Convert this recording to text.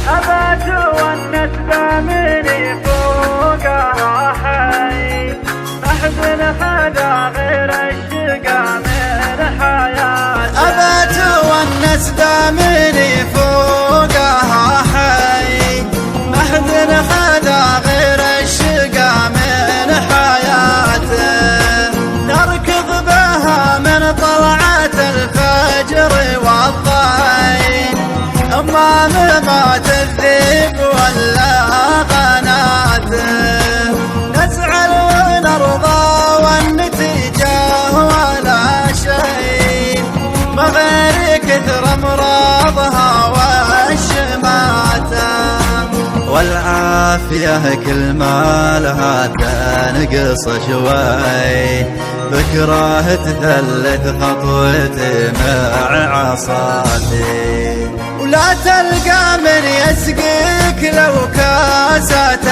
أبات والناس دامني فوقها حي، أحزن هذا غير الشقا من حياتي. أبات والناس دامني فوقها حي، أحزن هذا غير الشقا من حياته. نركض بها من طلعة الفجر والضحي، أمام مات الذئب ولا قناته. نزعل ونرضى والنتيجة ولا شيء، ما غير كثر أمراضها والشماتة. والعافية كل ما لها تنقص شوي، بكره تثلث خطوتي مع عصاتي. ولا تلقى من يسقيك لو كاسات